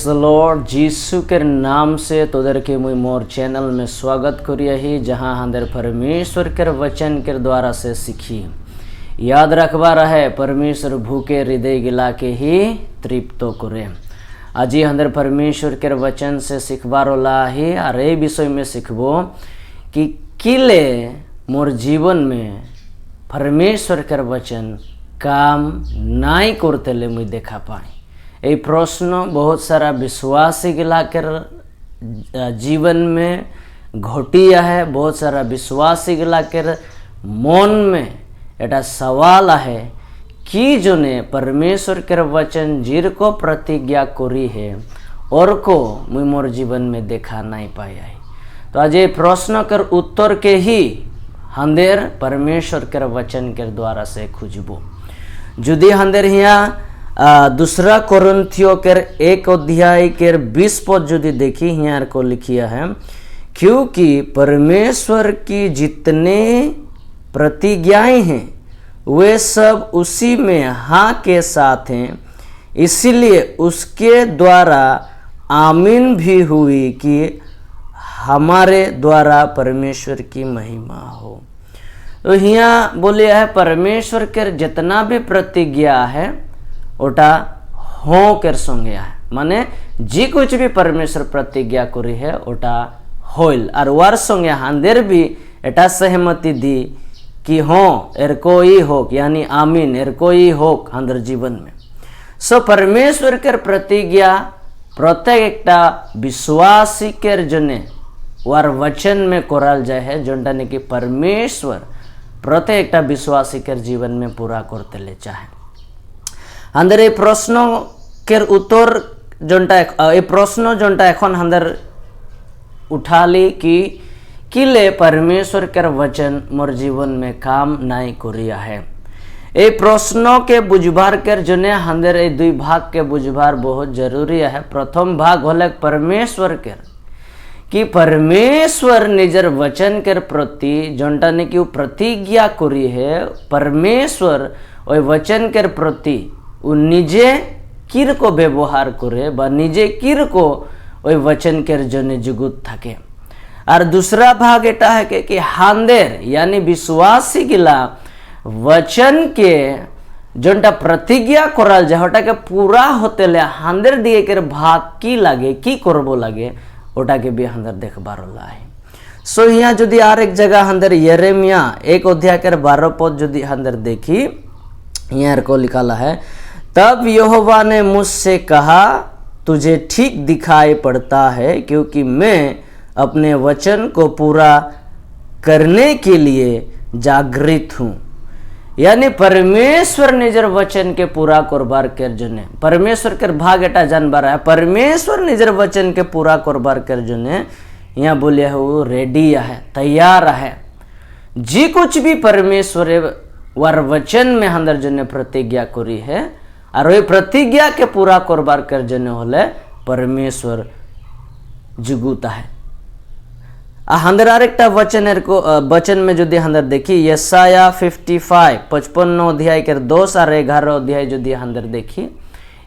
Praise the Lord जीसु के नाम से तोदर के मुई मोर चैनल में स्वागत करिए ही जहाँ हंदर परमेश्वर के वचन के द्वारा से सीखी याद रखबा रहे परमेश्वर भूखे हृदय गिला के ही तृप्त करे। आज हंदर परमेश्वर के वचन से सीखबार होला ही और ये विषय में सीखबो कि किले मोर जीवन में परमेश्वर के वचन काम नाई करते ले मुई देखा पाए। ये प्रश्न बहुत सारा विश्वासी गिला कर जीवन में घटिया है। बहुत सारा विश्वासी गिला कर मन में एटा सवाल है कि जो ने परमेश्वर के वचन जीर को प्रतिज्ञा करी है और को मुई मोर जीवन में देखा नहीं पाया है। तो आज ये प्रश्न कर उत्तर के ही हंदेर परमेश्वर के वचन के द्वारा से खुजबो। जुदी हंदेर यहाँ दूसरा कोरिन्थियों के 1 अध्याय के 20 पद जुदी देखी यहाँ को लिखिया है, क्योंकि परमेश्वर की जितने प्रतिज्ञाएं हैं वे सब उसी में हाँ के साथ हैं, इसीलिए उसके द्वारा आमीन भी हुई कि हमारे द्वारा परमेश्वर की महिमा हो। तो यहाँ बोले है परमेश्वर के जितना भी प्रतिज्ञा है ओटा हो कर संगे है, माने जी कुछ भी परमेश्वर प्रतिज्ञा करी है ओटा होइल और वार संगे हंदेर भी एटा सहमति दी कि हो एर कोई हो, यानी आमीन एर कोई हो हंदर जीवन में। सो परमेश्वर के प्रतिज्ञा प्रत्येक एकटा विश्वासी के जने वार वचन में कोराल जाए है, जोटा ने कि परमेश्वर प्रत्येक एकटा विश्वासी के जीवन में पूरा करते ले चाहे। हंदर ये प्रश्न के उत्तर जोटा ये प्रश्न जोटा एखन हंदर उठा ली कि किले परमेश्वर के वचन मोर जीवन में काम नाई करिया है। ये प्रश्नों के बुझबार कर जने हंदर ये दुई भाग के बुझबार बहुत जरूरी है। प्रथम भाग होले परमेश्वर के कि परमेश्वर निजर वचन के प्रति जोटा ने कि प्रतिज्ञा करी है, परमेश्वर ओई वचन के प्रति उ निजे किर को व्यवहार करे बा निजे किर को ओई वचन के जने जुगुत थके। और दूसरा भाग एटा है कि हांदेर यानी विश्वासी गिला वचन के जोटा प्रतिज्ञा कराल जाए ओटा के पूरा होते ले हांदेर दिए के भाग की लागे की करबो लागे ओटा के भी हंदर देखबार होला है। सो यहाँ जदि आर एक जगह हंदर यिर्मयाह 1 अध्याय के 12 पद जदि हंदर देखी यहाँ को लिखाला है, तब यहोवा ने मुझसे कहा तुझे ठीक दिखाई पड़ता है क्योंकि मैं अपने वचन को पूरा करने के लिए जागृत हूँ। यानी परमेश्वर निजर वचन के पूरा करबार कर जने परमेश्वर के भाग एटा जानबार है, परमेश्वर निजर वचन के पूरा करबार कर जने यहाँ बोलिया है वो रेडी है, तैयार है। जी कुछ भी परमेश्वर वार वचन में हंदर जने प्रतिज्ञा करी है और वही प्रतिज्ञा के पूरा करबार कर जने होले परमेश्वर जुगुता है। हंदर आरेकटा वचन को वचन में जो हंदर देखी यशाया 55 अध्याय के 2 और 11 अध्याय जो हंदर देखी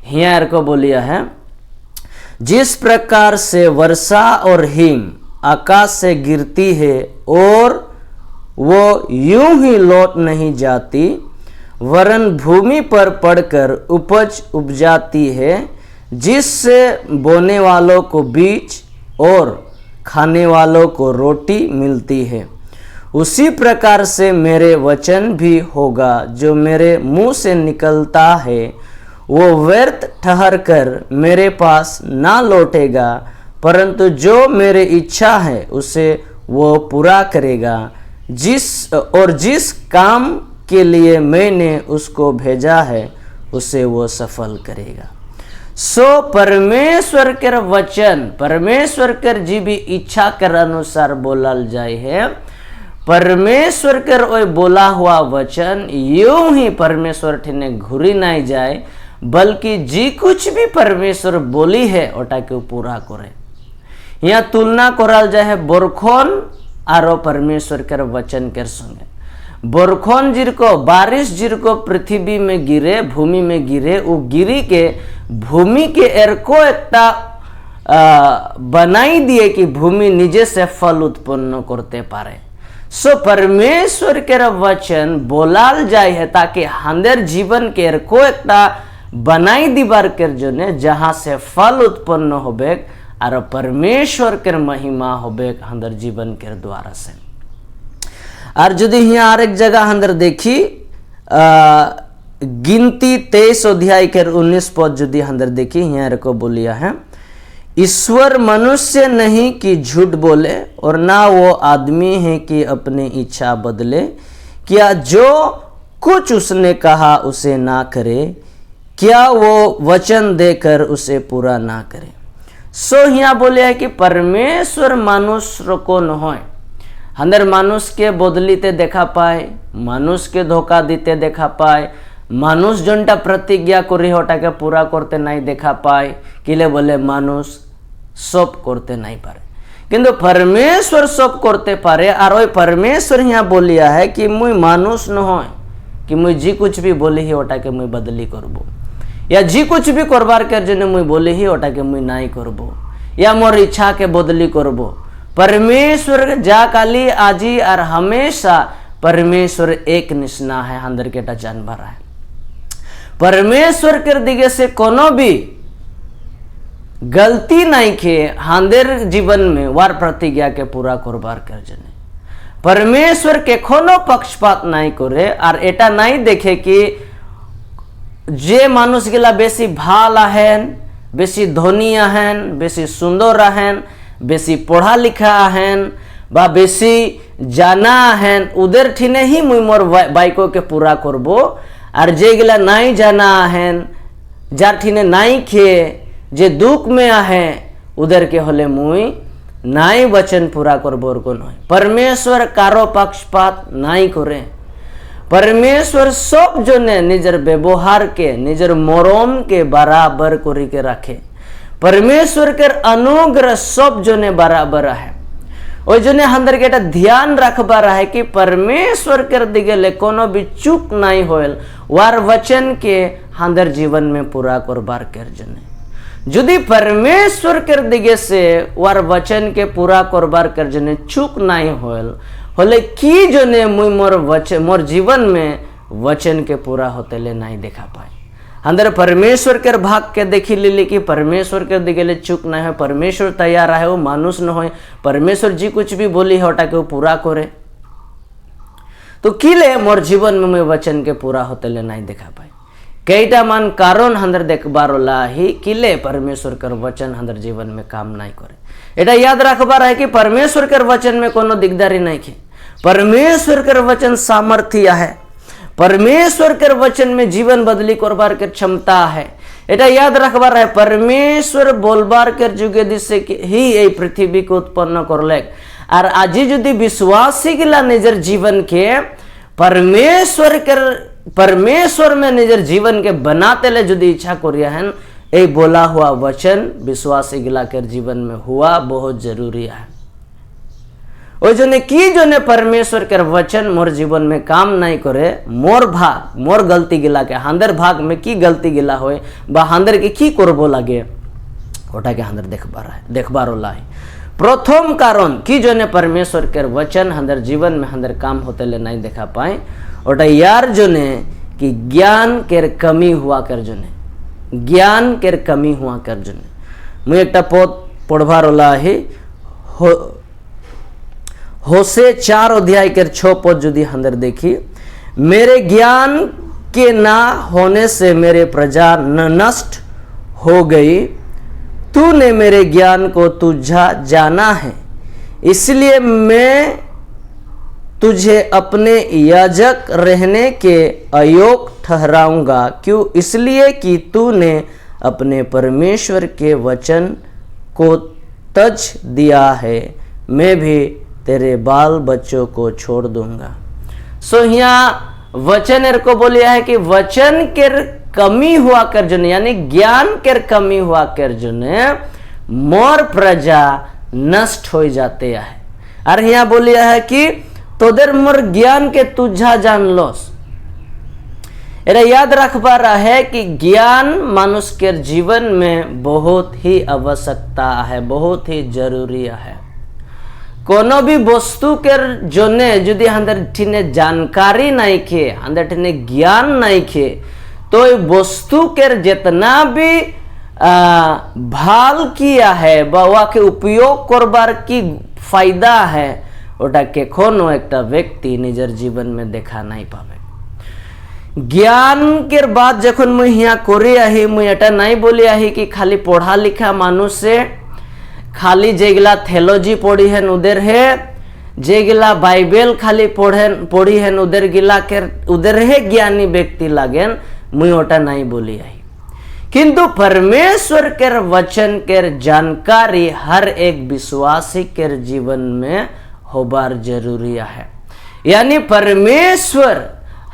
हियार को बोलिया है, जिस प्रकार से वर्षा और हिम आकाश से गिरती है और वो यूं ही लौट नहीं जाती वरन भूमि पर पड़कर उपज उपजाती है, जिससे बोने वालों को बीज और खाने वालों को रोटी मिलती है, उसी प्रकार से मेरे वचन भी होगा जो मेरे मुंह से निकलता है वो व्यर्थ ठहर कर मेरे पास ना लौटेगा, परंतु जो मेरे इच्छा है उसे वो पूरा करेगा, जिस काम के लिए मैंने उसको भेजा है उसे वो सफल करेगा। सो परमेश्वर के वचन परमेश्वर कर जी भी इच्छा कर अनुसार बोलल जाए है। परमेश्वर कर ओय बोला हुआ वचन यूं ही परमेश्वर ठिने घुरी नहीं जाए, बल्कि जी कुछ भी परमेश्वर बोली है ओटा के पूरा करे। यहाँ तुलना कराल जाए बरखोन आरो परमेश्वर के वचन के संगे। बरखन जिरको बारिश जिरको पृथ्वी में गिरे, भूमि में गिरे, वो गिरी के भूमि के एरको एकटा बनाई दिए कि भूमि निजे से फल उत्पन्न करते पारे। सो परमेश्वर के वचन बोलाल जाए है ताकि हंदर जीवन के एरको एकटा बनाई दीबार के जने जहाँ से फल उत्पन्न होबे और परमेश्वर के महिमा होबे हंदर जीवन के द्वारा से। और यदि यहाँ आरेक जगह हंदर देखी गिनती 23 अध्याय के 19 पद यदि हंदर देखी यहाँ को बोलिया है, ईश्वर मनुष्य नहीं कि झूठ बोले और ना वो आदमी है कि अपनी इच्छा बदले, क्या जो कुछ उसने कहा उसे ना करे, क्या वो वचन देकर उसे पूरा ना करे। सो यहाँ बोले है कि परमेश्वर मनुष्य को न होए, हंदर मनुष्य के बदलीते देखा पाए, मनुष्य के धोखा दीते देखा पाए, मनुष्य जोनटा प्रतिज्ञा करी होटा के पूरा करते नहीं देखा पाए, किले बोले मनुष्य सब करते नहीं पारे, किंतु परमेश्वर सब करते पारे। और वही परमेश्वर यहाँ बोलिया है कि मुई मानुष न हो कि मुई जी कुछ भी बोली ही ओटा के मुई बदली करबो, या जी कुछ भी करबार कर जने मुई बोली ही ओटा के मुई नहीं करबो, या मोर इच्छा के बदली करबो। परमेश्वर जा काली आजी और हमेशा परमेश्वर एक निष्णा है, अंदर के जानवर है। परमेश्वर के दिगे से कोनो भी गलती नहीं के हांदेर जीवन में वार प्रतिज्ञा के पूरा करबार कर जने। परमेश्वर के कोनो पक्षपात नहीं करे और एटा नहीं देखे कि जे मानुष गिला बेसी भाल आहेन, बेसी धनी आहेन, बेसी सुंदर आहेन, बेसी पढ़ा लिखा आहेन बा बेसी जाना आहेन, उधर ठीने ही मुई मोर बाइको के पूरा करबो। और जे गिला नहीं जाना आहेन, जार ठीने नहीं खे, जे दुख में आहे उधर के होले मुई नाई वचन पूरा करबोर को नहीं। परमेश्वर कारो पक्षपात नहीं करे। परमेश्वर सब जने निजर व्यवहार के निजर मरम के बराबर करी के रखे। परमेश्वर के अनुग्रह सब जने बराबर है। ओई जने हंदर के ध्यान रखबा रहे कि परमेश्वर के दिगेले कोनो भी चूक नहीं होल, वार वचन के हंदर जीवन में पूरा करबार कर जने। यदि परमेश्वर के दिगे से वार वचन के पूरा करबार कर जने चूक नहीं होल होले कि जने मुई मोर जीवन में वचन के पूरा होते ले नहीं देखा पाए। अंदर परमेश्वर के भाग के देखी ली कि परमेश्वर के दिगे ले चूक नहीं है, परमेश्वर तैयार है, वो मानुष न हो, परमेश्वर जी कुछ भी बोली होटा के वो पूरा करे, तो किले मोर जीवन में मैं वचन के पूरा होते ले नहीं देखा पाए। कईटा मान कारण हंदर देखबारोला ही किले परमेश्वर कर वचन हंदर जीवन में काम नहीं करे। एटा याद रखबार है कि परमेश्वर कर वचन में कोनो दिकदारी नहीं है। परमेश्वर कर वचन सामर्थ्य है। परमेश्वर कर वचन में जीवन बदली करबार के क्षमता है। एटा याद रखबार है। परमेश्वर बोलबार कर जुगे दिसे ही ये पृथ्वी को उत्पन्न करले। और आज यदि विश्वासी गिला निजर जीवन के परमेश्वर में निजर जीवन के बनाते ले यदि इच्छा करिया है, ए बोला हुआ वचन विश्वासी गिला कर जीवन में हुआ बहुत जरूरी है। ओ जने की जने परमेश्वर के वचन मोर जीवन में काम नहीं करे, मोर गलती गिला के हंदर भाग में की गलती गिला होए बा हंदर के की करबो लागे ओटा के हंदर देखबार होला है। प्रथम कारण की जने परमेश्वर के वचन हंदर जीवन में हंदर काम होते ले नहीं देखा पाए ओटा यार जने कि ज्ञान के कमी हुआ कर जने, ज्ञान के कमी हुआ कर जने। मुझे एक पद पढ़वार होला है होसे 4 अध्याय के 6 पद यदि हंदर देखी, मेरे ज्ञान के ना होने से मेरे प्रजा नष्ट हो गई, तूने मेरे ज्ञान को तुझा जाना है, इसलिए मैं तुझे अपने याजक रहने के अयोग्य ठहराऊंगा। क्यों? इसलिए कि तूने अपने परमेश्वर के वचन को तज दिया है, मैं भी तेरे बाल बच्चों को छोड़ दूंगा। सो यहाँ वचन को बोलिया है कि वचन के कमी हुआ कर जने, यानी ज्ञान के कमी हुआ कर जने मोर प्रजा नष्ट हो जाते हैं। और यहाँ बोलिया है कि तोदेर मोर ज्ञान के तुझा जान लोस। एरा याद रखबा रहे कि ज्ञान मनुष्य के जीवन में बहुत ही आवश्यकता है, बहुत ही जरूरी है। कोनो भी वस्तु के जोने यदि अंदर ठिने जानकारी नहीं खे, अंदर ठिने ज्ञान नहीं खे, तो वस्तु के जितना भी भाल किया है बावा के उपयोग करबार की फायदा है ओटा के कोनो एक व्यक्ति निजर जीवन में देखा नहीं पावे। ज्ञान के बाद जखन मुई हिया करे आही, मुई एटा नहीं बोली आही कि खाली पढ़ा लिखा मानुष से खाली जेगला थेलोजी पढ़ी है उधर है, जेगला बाइबल खाली पढ़ी है उधर गिला के उधर है ज्ञानी व्यक्ति लागेन, मुई ओटा नहीं बोली आई। किंतु परमेश्वर के वचन के जानकारी हर एक विश्वासी के जीवन में होबार जरूरी है। यानी परमेश्वर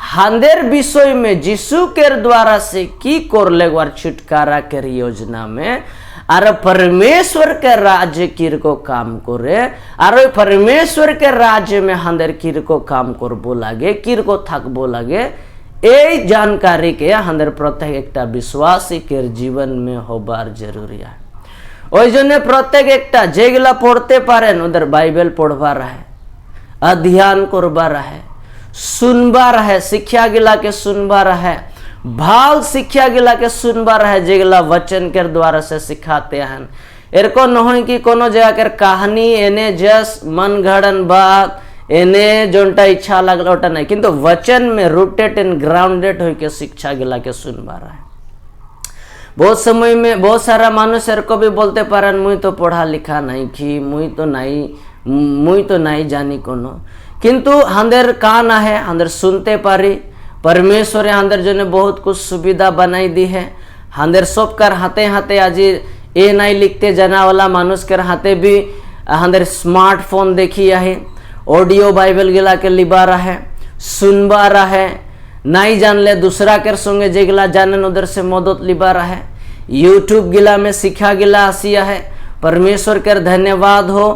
हांदेर विषय में यीशु के द्वारा से की करले वार छुटकारा के योजना में और परमेश्वर के राज्य किर को काम करे और परमेश्वर के राज्य में हांदेर किर को काम करबो लागे, किर को थकबो लागे, ए जानकारी के हांदेर प्रत्येक एक विश्वासी के जीवन में होबार जरूरी है। ओई जन्य प्रत्येक एक जेगला पढ़ते पारेन उधर बाइबल पढ़वा रहे, अध्ययन करवा रहे, सुनबा रहे, शिक्षा गिला के सुनबा रहे, भाव शिक्षा गिला के सुनबा रहे, जेगला वचन के द्वारा से सिखाते हैं। एरको नहीं कि कोनो जगह के कहानी एने जस मन घड़न बात एने जोनटा इच्छा लगल ओटा नहीं, किंतु वचन में रूटेड एंड ग्राउंडेड हो के शिक्षा गिला के सुनबा रहे। बहुत समय में बहुत सारा मानुष को भी बोलते पारन मुई तो पढ़ा लिखा नहीं की, मुई तो नहीं जानी कोनो, किंतु हंदर कान है, हंदर सुनते पारी। परमेश्वर हंदर जो ने बहुत कुछ सुविधा बनाई दी है। हंदर सब कर हाथे हाथे आज ये नहीं लिखते जाना वाला मानुष कर हाथे भी हंदर स्मार्टफोन देखी है, ऑडियो बाइबल गिला के लिबा रहे, सुनबा रहे, नहीं जान ले दूसरा के संगे जेगला जानन उधर से मदद लिबा रहे, यूट्यूब गिला में सिखा गिला आसिया है। परमेश्वर के धन्यवाद हो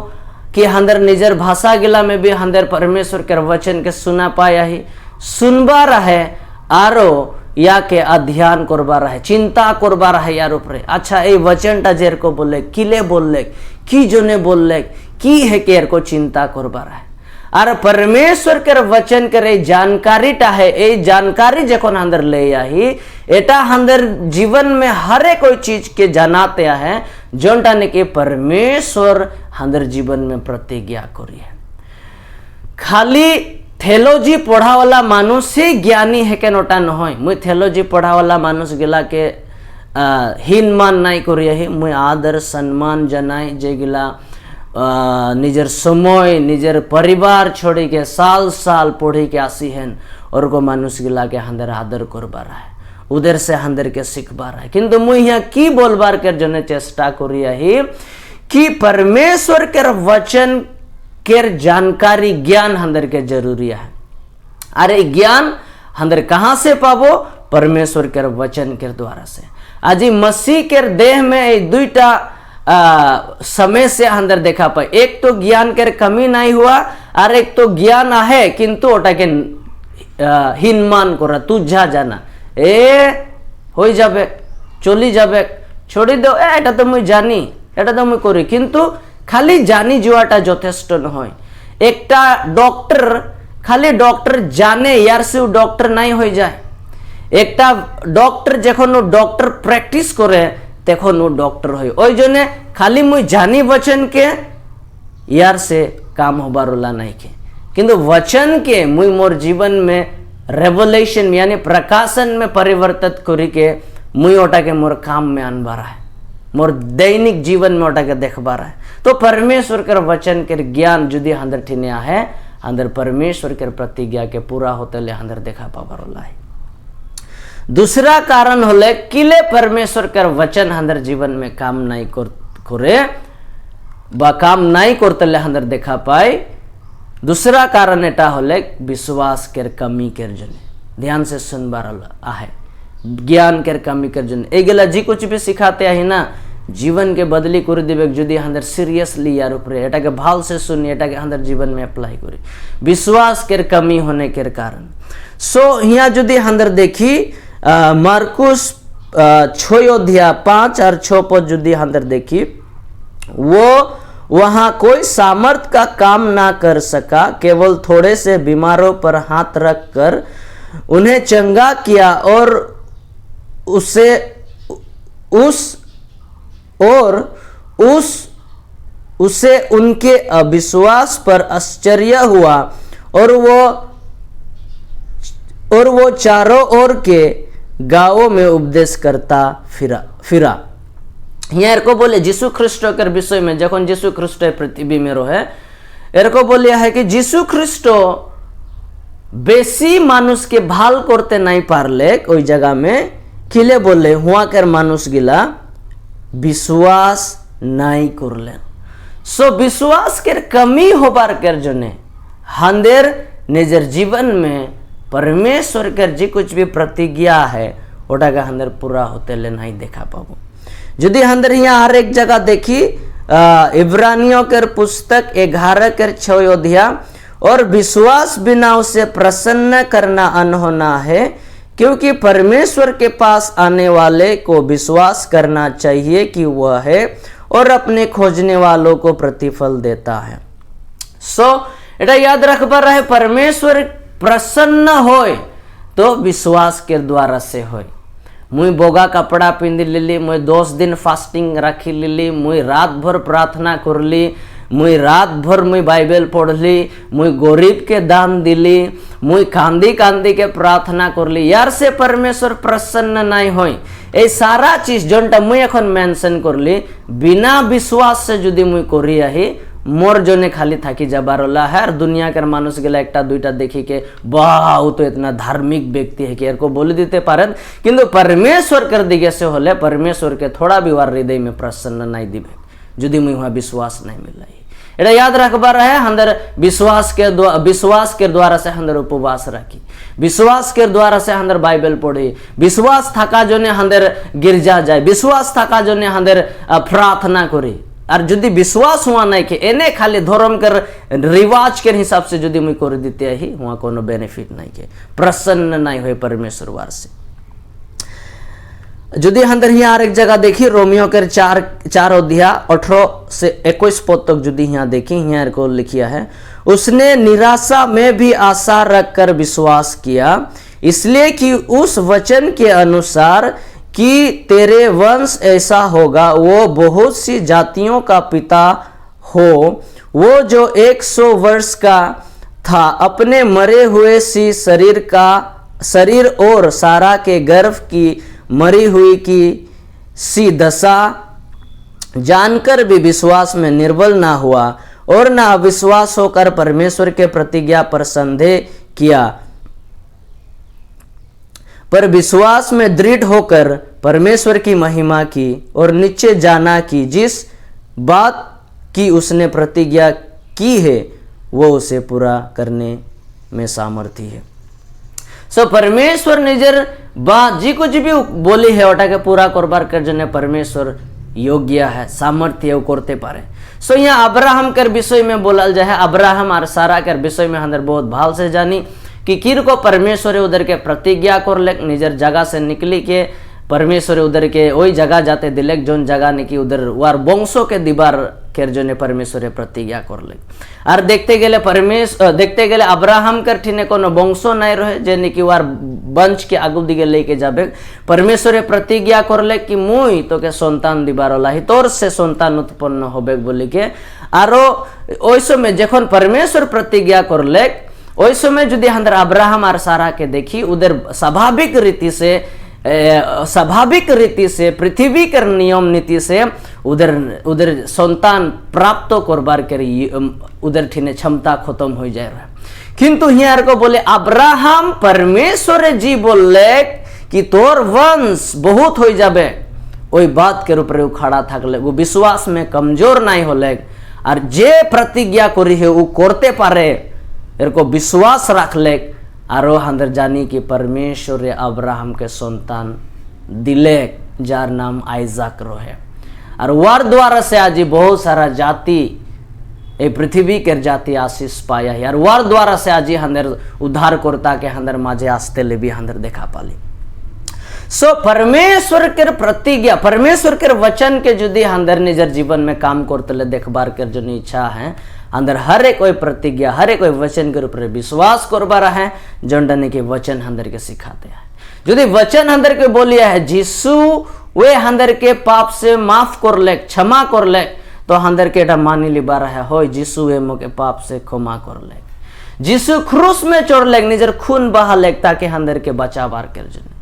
कि हंदर निजर भाषा गिला में भी हंदर परमेश्वर के वचन के सुना पाया ही, सुनबा रहे आरो या के अध्ययन करबा रहे, चिंता करबा रहे यार ऊपर। अच्छा ये वचन टा जेर को बोले किले बोलले की जोने बोलले की है केर को चिंता करबा रहे। और परमेश्वर के वचन करे जानकारी टा है, ए जानकारी जखन अंदर ले आई एटा अंदर जीवन में हर एक कोई चीज के जनाते हैं जोनटा ने के परमेश्वर अंदर जीवन में प्रतिज्ञा करी है। खाली थेलोजी पढ़ा वाला मानुष ही ज्ञानी है के नोटा न मुई थेलोजी पढ़ा वाला मानुष गिला के हीन मान नहीं करी है, मुई आदर सम्मान जनाई जे गिला निजर समय निजर परिवार छोड़ी के साल साल पढ़ी के आसी हैं और को मानुष गिला के हंदर आदर करबा रहा है, उधर से हंदर के सीखबा रहा है। किंतु मुई यहाँ की बोलबार कर जने चेष्टा करिया ही कि परमेश्वर के वचन के जानकारी ज्ञान हंदर के जरूरी है। अरे ज्ञान हंदर कहाँ से पाबो? परमेश्वर के वचन के द्वारा से। आज मसीह के देह में दुईटा समय से अंदर देखा पाए, एक तो ज्ञान के कमी नहीं हुआ और एक तो ज्ञान है किंतु ओटा के हीनमान करा तुझा जाना ए हो जाबे चली जाबे छोड़ी दो एटा तो मुई जानी एटा तो मुई करी, किंतु खाली जानी जुआटा यथेष्ट नहय। एकटा डॉक्टर खाली डॉक्टर जाने यार से डॉक्टर नहीं हो जाए। एकटा डॉक्टर जखन वो डॉक्टर प्रैक्टिस करे तखन वो डॉक्टर हो। ओई जने खाली मुई जानी वचन के यार से काम होबार वाला नहीं के, किंतु वचन के मुई मोर जीवन में रेवलेशन यानी प्रकाशन में परिवर्तित करी के मुई ओटा के मोर काम में अनबा रहा है, मोर दैनिक जीवन में ओटा के देखबा रहा है। तो परमेश्वर के वचन के ज्ञान जुदी अंदर ठिनिया है, अंदर परमेश्वर के प्रतिज्ञा के पूरा होते ले अंदर देखा पावर वाला है। दूसरा कारण होले किले परमेश्वर के वचन अंदर जीवन में काम नहीं करे बा काम नहीं करते ले अंदर देखा पाए। दूसरा कारण एटा होले विश्वास के कमी के जने ध्यान से सुनबार है, ज्ञान के कमी के जने एगेला जी कुछ भी सिखाते है ना जीवन के बदली कर दिबे जदि हंदर सीरियसली यार ऊपरे एटा के भाव से सुनी एटा के हंदर जीवन में अप्लाई करी विश्वास के कमी होने के कारण। सो यहाँ जदि हंदर देखी मार्कुस 6 अध्याय 5 और 6 पद जदि हंदर देखी वो वहां कोई सामर्थ का काम ना कर सका, केवल थोड़े से बीमारों पर हाथ रखकर उन्हें चंगा किया और उसे उनके अविश्वास पर आश्चर्य हुआ और वो चारों ओर के गांवों में उपदेश करता फिरा। यहाँ को बोले यीशु ख्रिस्ट के विषय में जखन यीशु ख्रिस्ट पृथ्वी में रहे एरको बोलिया है कि यीशु ख्रिस्ट बेसी मानुष के भाल करते नहीं पारले ओई जगह में किले बोले हुआ कर मानुष गिला विश्वास नहीं करलेन। सो विश्वास के कमी होबार कर जने हंदेर निजर जीवन में परमेश्वर के जी कुछ भी प्रतिज्ञा है ओटा का हंदर पूरा होते ले नहीं देखा पाबो। यदि हंदर यहाँ हर एक जगह देखी इब्रानियों के पुस्तक 11 के 6 अध्याय और विश्वास बिना उसे प्रसन्न करना अनहोना है, क्योंकि परमेश्वर के पास आने वाले को विश्वास करना चाहिए कि वह है और अपने खोजने वालों को प्रतिफल देता है। सो एटा याद रखबा रहे परमेश्वर प्रसन्न होय तो विश्वास के द्वारा से होय। मुई बोगा कपड़ा पिंध लिली, मुई 10 दिन फास्टिंग रखी लिली, मुई रात भर प्रार्थना करली, मुई रात भर मुई बाइबल पढ़ली, मुई गरीब के दान दिली, मुई कांदी कांदी के प्रार्थना करली, यार से परमेश्वर प्रसन्न नहीं होई। ए सारा चीज जोनटा मुई एखन मेंशन करली बिना विश्वास से जदि मुई करी आही मोर जोने खाली थाकी जाबारला है और दुनिया के मानुष गेला एकटा दुईटा देखी के वाह वो तो इतना धार्मिक व्यक्ति है कि एर को बोल देते पारन, किंतु परमेश्वर कर दिगे से होले परमेश्वर के थोड़ा भी वार हृदय में प्रसन्न नहीं दिबे जदि मुई वहाँ विश्वास नहीं मिल रही। एटा याद रखबा रहे हंदर विश्वास के द्वारा से हंदर उपवास रखी, विश्वास के द्वारा से हंदर बाइबल पढ़ी, विश्वास थाका जोने हंदर गिरजा जाए, विश्वास थाका जोने हंदर प्रार्थना करी। और यदि विश्वास हुआ नहीं कि एने खाली धर्म कर रिवाज के हिसाब से यदि मुई कर देते ही हुआ कोनो बेनिफिट नहीं के प्रसन्न नहीं हुए परमेश्वर वार से। यदि हंदर यहाँ और एक जगह देखी रोमियो के 4 अध्याय 18 से 21 पद तक यदि यहाँ देखी यहाँ को लिखिया है, उसने निराशा में भी आशा रखकर विश्वास किया, इसलिए कि उस वचन के अनुसार कि तेरे वंश ऐसा होगा वो बहुत सी जातियों का पिता हो, वो जो 100 वर्ष का था अपने मरे हुए सी शरीर और सारा के गर्भ की मरी हुई की सी दशा जानकर भी विश्वास में निर्बल ना हुआ और ना अविश्वास होकर परमेश्वर के प्रतिज्ञा पर संदेह किया, पर विश्वास में दृढ़ होकर परमेश्वर की महिमा की और नीचे जाना कि जिस बात की उसने प्रतिज्ञा की है वो उसे पूरा करने में सामर्थ्य है। सो परमेश्वर निजर बात जी कुछ भी बोली है ओटा के पूरा करबार कर जने परमेश्वर योग्य है, सामर्थ्य है, करते पारे। सो यहाँ अब्राहम के विषय में बोलल जाए, अब्राहम और सारा के विषय में हंदर बहुत भाव से जानी कि किर को परमेश्वर उधर के प्रतिज्ञा कर ले निजर जगह से निकली के परमेश्वर उधर के वही जगह जाते दिलेक जोन जगह ने कि उधर वार वंशों के दीवार के जो ने परमेश्वर प्रतिज्ञा कर ले। और देखते गेले अब्राहम कर ठीने कोनो वंशो नहीं रहे जे ने कि वार वंश के आगु दिगे लेके जाबे परमेश्वर प्रतिज्ञा कर ले कि मुई तो के संतान दीबार लाही तोर से संतान उत्पन्न होबे बोली के। आरो ओई समय जखन परमेश्वर प्रतिज्ञा कर ले ओई समय यदि हंदर अब्राहम और सारा के देखी उधर स्वाभाविक रीति से पृथ्वी के नियम नीति से उधर संतान प्राप्त करबार के उधर ठीने क्षमता खत्म हो जाए रहा। किंतु यहाँ को बोले अब्राहम परमेश्वर जी बोले कि तोर वंश बहुत हो जाबे, वही बात के ऊपर खड़ा थकले, वो विश्वास में कमजोर नहीं होले और जे प्रतिज्ञा करी है वो करते पारे को विश्वास रख ले। आरो हंदर जानी कि परमेश्वर अब्राहम के संतान दिले जार नाम आइजाक रहे। और वार द्वारा से आज बहुत सारा जाति ये पृथ्वी के जाति आशीष पाया है और वार द्वारा से आज हंदर उद्धार करता के हंदर माजे आस्ते ले भी हंदर देखा पाली। सो परमेश्वर के प्रतिज्ञा परमेश्वर के वचन के जुदी हंदर निजर जीवन में काम करते ले देखबार कर जो इच्छा है अंदर हर एक कोई प्रतिज्ञा हर एक कोई वचन के ऊपर विश्वास करबा रहा है जंडने के वचन हंदर के सिखाते हैं। यदि वचन हंदर के बोलिया है जीसु वे हंदर के पाप से माफ कर ले क्षमा कर ले तो हंदर के मानी लिबा रहा हो जीसु वे मोके पाप से क्षमा कर ले जीसु क्रूस में चढ़ ले निजर खून बहा ले ताकि हंदर के बचावार कर जने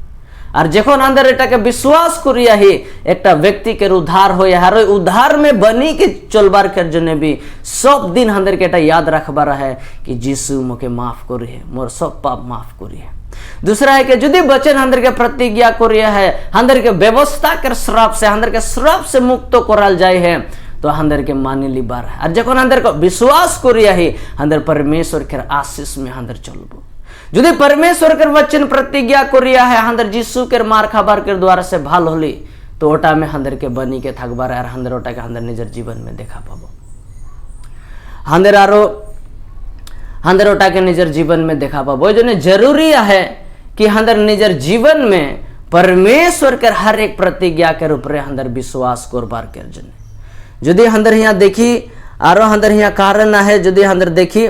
और जखन अंदर एटा के विश्वास करिया ही एक व्यक्ति के उद्धार हो हर उद्धार में बनी के चलबार कर जने भी सब दिन हंदर के एटा याद रखबा है कि जीसु मोके माफ करी है मोर सब पाप माफ करी है। दूसरा है कि यदि वचन हंदर के प्रतिज्ञा करिया है हंदर के व्यवस्था के श्राप से हंदर के श्राप से मुक्त कराल जाए है तो हंदर के मानी लिबार है और जखन हंदर को विश्वास करिया ही हंदर परमेश्वर के आशीष में हंदर चलबो। यदि परमेश्वर के वचन प्रतिज्ञा करिया है हंदर जीसु के मार खाबार के द्वारा से भाल होली तो ओटा में हंदर के बनी के थकबार और हंदर ओटा के हंदर निजर जीवन में देखा पाबो हंदर आरो हंदर ओटा के निजर जीवन में देखा पाबो। जो जरूरी है कि हंदर निजर जीवन में परमेश्वर के हर एक प्रतिज्ञा के ऊपर हंदर विश्वास करबार कर जने यदि हंदर यहाँ देखी आरो हंदर यहाँ कारण है यदि हंदर देखी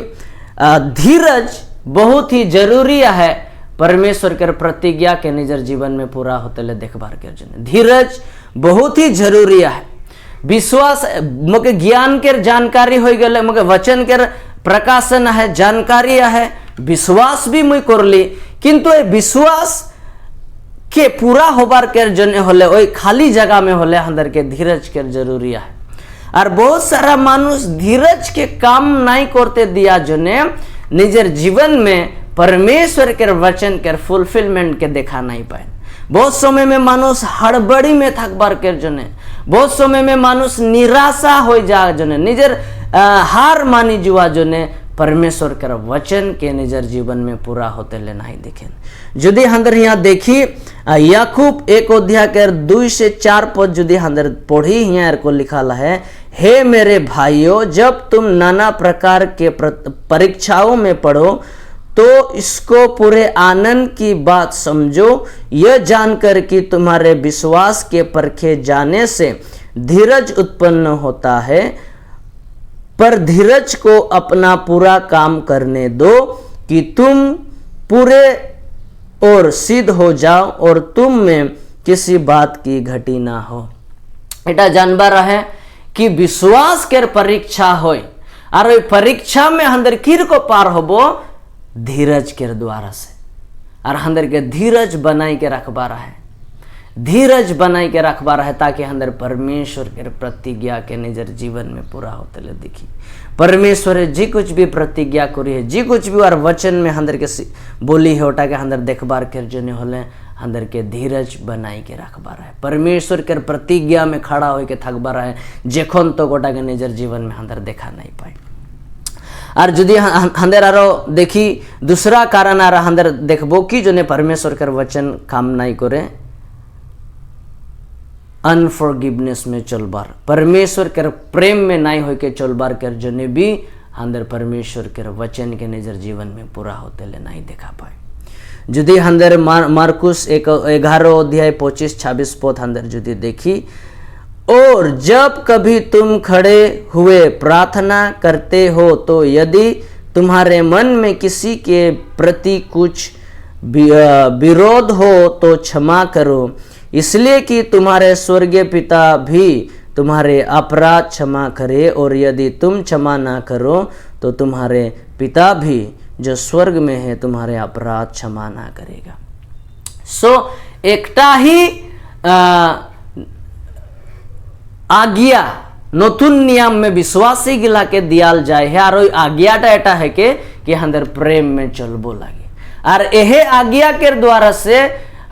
धीरज बहुत ही जरूरी है परमेश्वर के प्रतिज्ञा के निजर जीवन में पूरा होते ले देखबार कर जने धीरज बहुत ही जरूरी है। विश्वास मोके ज्ञान के जानकारी हो गए मोके वचन के प्रकाशन है जानकारी है विश्वास भी मुई करली किंतु विश्वास के पूरा होबार के जने होले ओई खाली जगह में होले अंदर के धीरज के जरूरी है और बहुत सारा मानुष धीरज के काम नहीं करते दिया जने निजर जीवन में परमेश्वर के वचन के फुलफिलमेंट के देखा नहीं पाए। बहुत समय में मानुष हड़बड़ी में थकबार कर जने बहुत समय में मानुष निराशा हो जा जने निजर हार मानी जुआ जने परमेश्वर के वचन के निजर जीवन में पूरा होते ले नहीं देखें। यदि हंदर यहाँ देखी याकूब 1 अध्याय के 2 से 4 पद यदि हंदर पढ़ी यहाँ को लिखा है हे मेरे भाइयों जब तुम नाना प्रकार के परीक्षाओं में पढ़ो तो इसको पूरे आनंद की बात समझो यह जानकर कि तुम्हारे विश्वास के परखे जाने से धीरज उत्पन्न होता है पर धीरज को अपना पूरा काम करने दो कि तुम पूरे और सिद्ध हो जाओ और तुम में किसी बात की घटी ना हो। एटा जानबा रहे कि विश्वास के परीक्षा होय और परीक्षा में हंदर किर को पार होबो धीरज के द्वारा से और हंदर के धीरज बनाई के रखबा रहे धीरज बनाई के रखबा रहे ताकि हंदर परमेश्वर के प्रतिज्ञा के निजर जीवन में पूरा होते ले दिखी। परमेश्वर जी कुछ भी प्रतिज्ञा करी है जी कुछ भी और वचन में हंदर के बोली है ओटा के हंदर देखबार कर जने होले हंदर के धीरज बनाई के रखबा रहे परमेश्वर के प्रतिज्ञा में खड़ा हो के थकबा रहे जेखन तो गोटा के निजर जीवन में हंदर देखा नहीं पाए। और यदि हंदर आरो देखी दूसरा कारण आ रहा हंदर देखबो कि जो ने परमेश्वर के वचन काम नहीं करे अनफॉरगिवनेस में चलबार परमेश्वर के प्रेम में नहीं हो के चलबार कर जने भी हंदर परमेश्वर के वचन के निजर जीवन में पूरा होते ले नहीं देखा पाए। यदि हंदर मार्कुस 11 अध्याय 25-26 पद हंदर यदि देखी और जब कभी तुम खड़े हुए प्रार्थना करते हो तो यदि तुम्हारे मन में किसी के प्रति कुछ विरोध हो तो क्षमा करो इसलिए कि तुम्हारे स्वर्गीय पिता भी तुम्हारे अपराध क्षमा करे और यदि तुम क्षमा ना करो तो तुम्हारे पिता भी जो स्वर्ग में है तुम्हारे अपराध क्षमा ना करेगा। सो एकटा ही आज्ञा नतुन नियम में विश्वासी गिला के दियाल जाए है और आज्ञाटा एटा है कि हंदर प्रेम में चलबो लगे और एहे आज्ञा के द्वारा से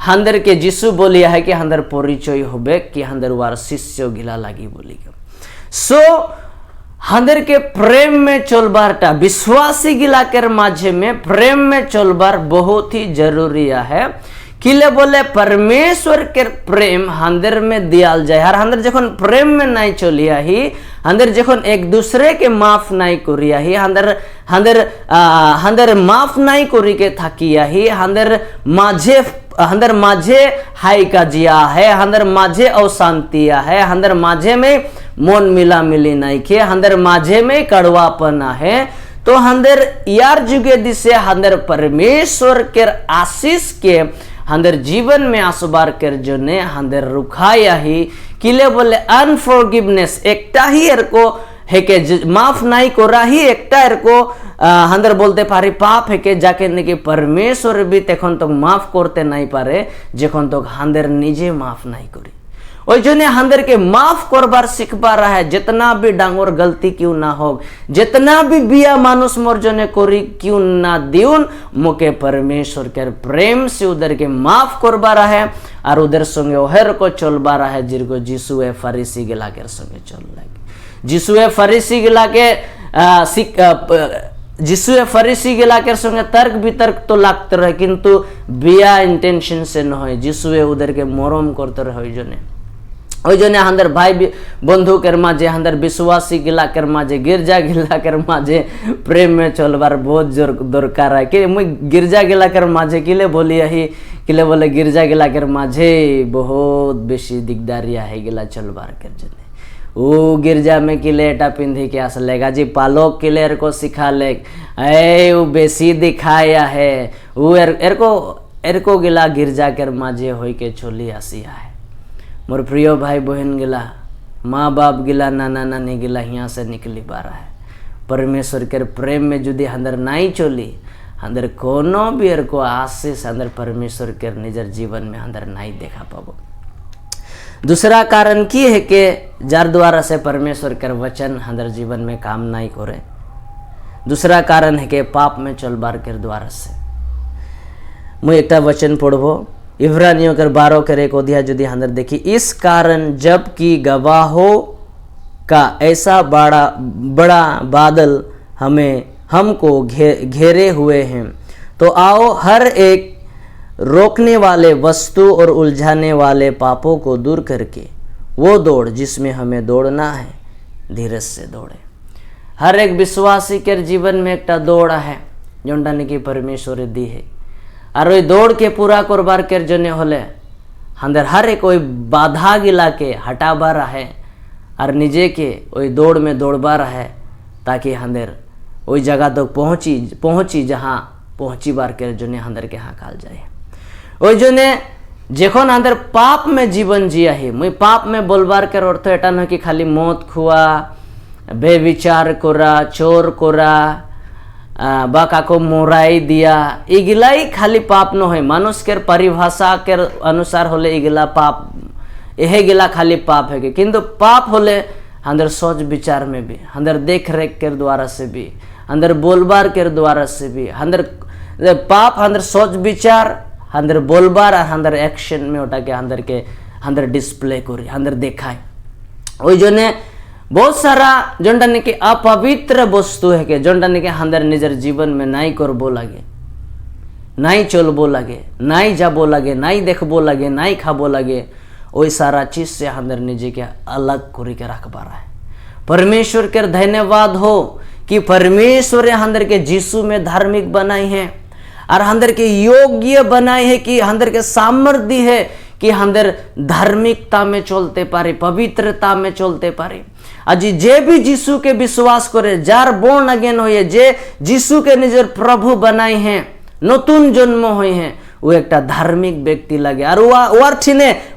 हंदर के जीसु बोलिया है कि हंदर परिचय होबे कि हंदर वार शिष्य गिला लगी बोली सो हंदर के प्रेम में चलबारटा विश्वासी गिला के माझे में प्रेम में चलबार बहुत ही जरूरी है किले बोले परमेश्वर के प्रेम हंदर में दियाल जाए और हंदर जखन प्रेम में नहीं चलिया ही हंदर जखन एक दूसरे के माफ नहीं करिया ही हंदर माफ नहीं करी के थकिया ही हंदर माझे हाई का जिया है, हंदर माझे अशांतिया है, हंदर माझे में मन मिला मिली नहीं के, हंदर माझे में कड़वापना है, तो हंदर यार जुगे दिसे हंदर परमेश्वर के आशीष के हंदर जीवन में आसबार कर जो ने हंदर रुखाया ही किले बोले अनफॉरगिवनेस एकटा ही एर को है के माफ नहीं को रही एकटा एर को हंदर बोलते पारी पाप है के जाके निके परमेश्वर भी तखन तो माफ करते नहीं पारे जखन तो हंदर निजे माफ नहीं करी ओई जने हंदर के माफ करबार सिखबा रहा है। जितना भी डांगोर गलती क्यों ना हो, जितना भी बिया मानुष मोर जने कोरी क्यों ना दिउन मोके परमेश्वर के प्रेम से उधर के माफ करबा रहा है और उधर संगे ओहर को चलबा रहा है जिरको जिसुए फरीसी गिला के संगे चल लगे। जिसुए फरीसी गिला के जिसुए फरीसी गिला के संगे तर्क वितर्क तो लागते रहे किंतु बिया इंटेंशन से न हो, जिसुए उधर के मरम करते रहे जने ओई जने हंदर भाई बंधु के माझे हंदर विश्वासी गिला के माझे गिरजा गिला के माझे प्रेम में चलबार बहुत जोर दरकार है कि मुई गिरजा गिला के माझे किले बोली ही किले बोले गिरजा गिला के माझे बहुत बेसी दिकदारिया है गिला चलबार कर जने वो गिरजा में किले एटा पिंधी के असलेगा जी पालोक किले को सिखा ले वो बेसी दिखाया है वो एरको गिला गिरजा के माझे होई के चली आसिया है। मोर प्रिय भाई बहन गिला माँ बाप गिला नाना नानी गिला यहाँ से निकली पा रहा है। परमेश्वर के प्रेम में जुदी हंदर नहीं चली हंदर कोनो भी एर को आशीष हंदर परमेश्वर के निजर जीवन में हंदर नहीं देखा पाबो। दूसरा कारण की है कि जार द्वारा से परमेश्वर के वचन हंदर जीवन में काम नहीं करे। दूसरा कारण है कि पाप में चलबार के द्वारा से मुझे एक वचन पढ़बो इब्रानियों कर 12 कर 1 अध्याय यदि हंदर देखी। इस कारण जबकि गवाहों का ऐसा बड़ा बादल हमको घेरे हुए हैं तो आओ हर एक रोकने वाले वस्तु और उलझाने वाले पापों को दूर करके वो दौड़ जिसमें हमें दौड़ना है धीरज से दौड़े। हर एक विश्वासी के जीवन में एक दौड़ है जोंडा ने की परमेश्वर दी है और वही दौड़ के पूरा करबार के जने होले हंदर हर एक कोई बाधा गिला के हटाबा रहे और निजे के वही दौड़ में दौड़बा रहे ताकि हंदर वही जगह तक तो पहुँची जहाँ पहुँची बार के जने हंदर के हाँ काल जाए। वही जने जखन हंदर पाप में जीवन जिया ही मुई पाप में बोलबार के अर्थ एटा न कि खाली मौत खुआ बेविचार करा चोर करा बा काको मोराई दिया इगिलाई खाली पाप न हो। मानुष के परिभाषा के अनुसार होले इगिला पाप यह गिला खाली पाप है किंतु पाप होले हंदर सोच विचार में भी हंदर देख रेख के द्वारा से भी हंदर बोलबार के द्वारा से भी हंदर पाप हंदर सोच विचार हंदर बोलबार और हंदर एक्शन में उठा के हंदर डिस्प्ले करी हंदर देखाए। वही जो ने बहुत सारा जोंडा ने के अपवित्र वस्तु है के जोंडा ने के हंदर निजर जीवन में नहीं करबो लगे नहीं चलबो लगे नहीं जाबो लगे नहीं देखबो लगे नहीं खाबो लगे वही सारा चीज से हंदर निजे के अलग करी के रखबा रहा है। परमेश्वर के धन्यवाद हो कि परमेश्वर हंदर के यीशु में धार्मिक बनाई है और हंदर के योग्य बनाई है कि हंदर के सामर्थ्य है कि हंदर धार्मिकता में चलते पारे पवित्रता में चलते पारे। अजी जे भी यीशु के विश्वास करे जार बोर्न अगेन हो जे यीशु के निजर प्रभु बनाए हैं नतून जन्म हुए हैं वो एक धार्मिक व्यक्ति लगे और वो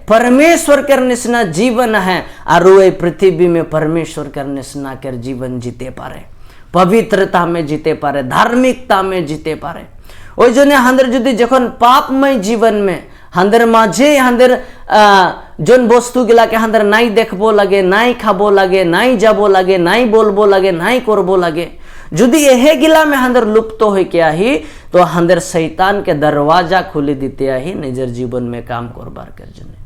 परमेश्वर के निस्ना जीवन है और वो पृथ्वी में परमेश्वर के निस्ना कर जीवन जीते पारे पवित्रता में जीते पारे धार्मिकता में जीते पारे। ओई जने हंदर जुदी जखन पापमय जीवन में हंदर माझे हंदर जोन वस्तु गिला के हंदर नाई देखबो लगे नाई खाबो लगे नाई जाबो लगे नाई बोलबो लगे नाई करबो लगे जुदी यह गिला में हंदर लुप्त हो क्या ही तो हंदर शैतान के दरवाजा खुली दीते ही निजर जीवन में काम करबार कर जने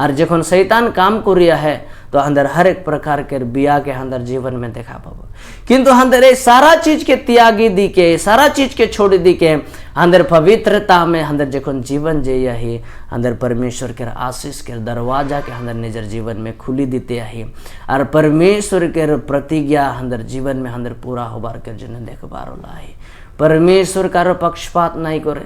और जखन शैतान काम करिया है तो अंदर हर एक प्रकार के बिया के अंदर जीवन में देखा पाबो। किंतु अंदर ये सारा चीज के त्यागी दी के, सारा चीज के छोड़ दी के अंदर पवित्रता में अंदर जखन जीवन जे यही अंदर परमेश्वर के आशीष के दरवाजा के अंदर निजर जीवन में खुली दीते यही और परमेश्वर के प्रतिज्ञा अंदर जीवन में अंदर पूरा होबार के जन देखबार होला है। परमेश्वर का पक्षपात नहीं करे,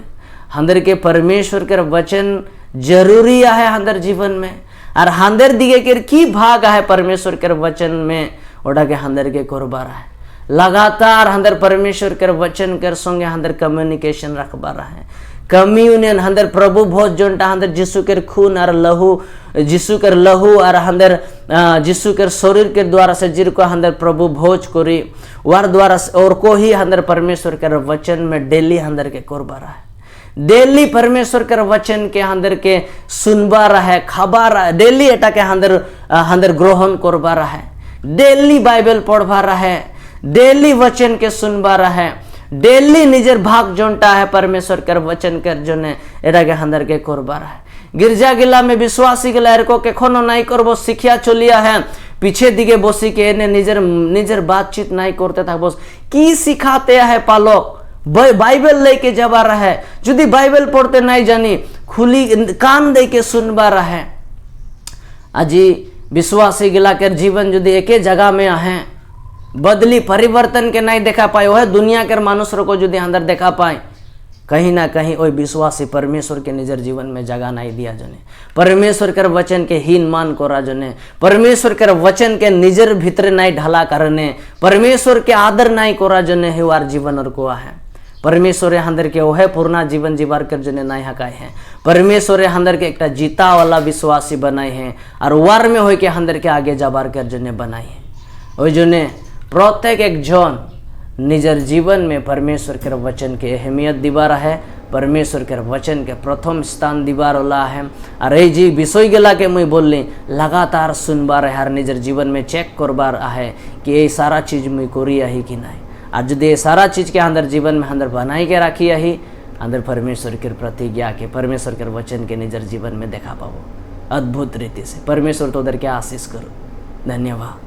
अंदर के परमेश्वर के वचन जरूरी है अंदर जीवन में और अंदर दिए के की भाग है परमेश्वर के वचन में ओडा के अंदर के कोरबार है। लगातार अंदर परमेश्वर के वचन के संगे अंदर कम्युनिकेशन रखबार है, कम्युनियन अंदर प्रभु भोज जोनटा अंदर यीशु के खून और लहू, यीशु के लहू और अंदर यीशु के शरीर के द्वारा से जिनको अंदर प्रभु भोज करी वार द्वारा और को ही अंदर परमेश्वर के वचन में डेली अंदर के कोरबार है। डेली परमेश्वर के वचन के अंदर के सुनबा रहे, खाबा रहे, डेली एटा के अंदर ग्रहण करबा रहे, डेली बाइबल पढ़बा रहे, डेली वचन के सुनबा रहे, डेली निजर भाग जोनटा है परमेश्वर के वचन के जोने एटा के अंदर के करबा रहे। गिरजा गिला में विश्वासी गिला एरको के कोनो नहीं करबो शिक्षा चलिया है, पीछे दिगे बसी के ने निजर बातचीत नहीं करते था, बस की सिखाते है पालक बाइबल लेके जबा रहे, यदि बाइबल पढ़ते नहीं जानी खुली कान दे के सुनबा रहे। अजी विश्वासी गिला के जीवन यदि एक जगह में आहे बदली परिवर्तन के नहीं देखा पाए, वह दुनिया के मनुष्य को यदि अंदर देखा पाए, कहीं ना कहीं वही विश्वासी परमेश्वर के निजर जीवन में जगह नहीं दिया जने, परमेश्वर के वचन के हीन मान कोरा जने, परमेश्वर के वचन के निजर भीतर नहीं ढला करने, परमेश्वर के आदर नहीं कोरा जने है वार जीवन और को है। परमेश्वर अंदर के वह पूर्णा जीवन जीवार कर जने नहीं हकाए हैं, परमेश्वर अंदर के एक जीता वाला विश्वासी बनाए हैं और वार में हो के अंदर के आगे जाबार कर जने बनाए हैं। वही जने प्रत्येक एक जन निजर जीवन में परमेश्वर के वचन के अहमियत दीबार है, परमेश्वर के वचन के प्रथम स्थान दीबार होला है। और ये जी विषय गला के मुई बोलली लगातार सुनबार है और निजर जीवन में चेक करबार है कि ये सारा चीज मुई करी है कि नहीं, और यदि ये सारा चीज के अंदर जीवन में अंदर बनाई के रखी है अंदर परमेश्वर के प्रतिज्ञा के परमेश्वर के वचन के निजर जीवन में देखा पाओ अद्भुत रीति से। परमेश्वर तो उधर के आशीष करो। धन्यवाद।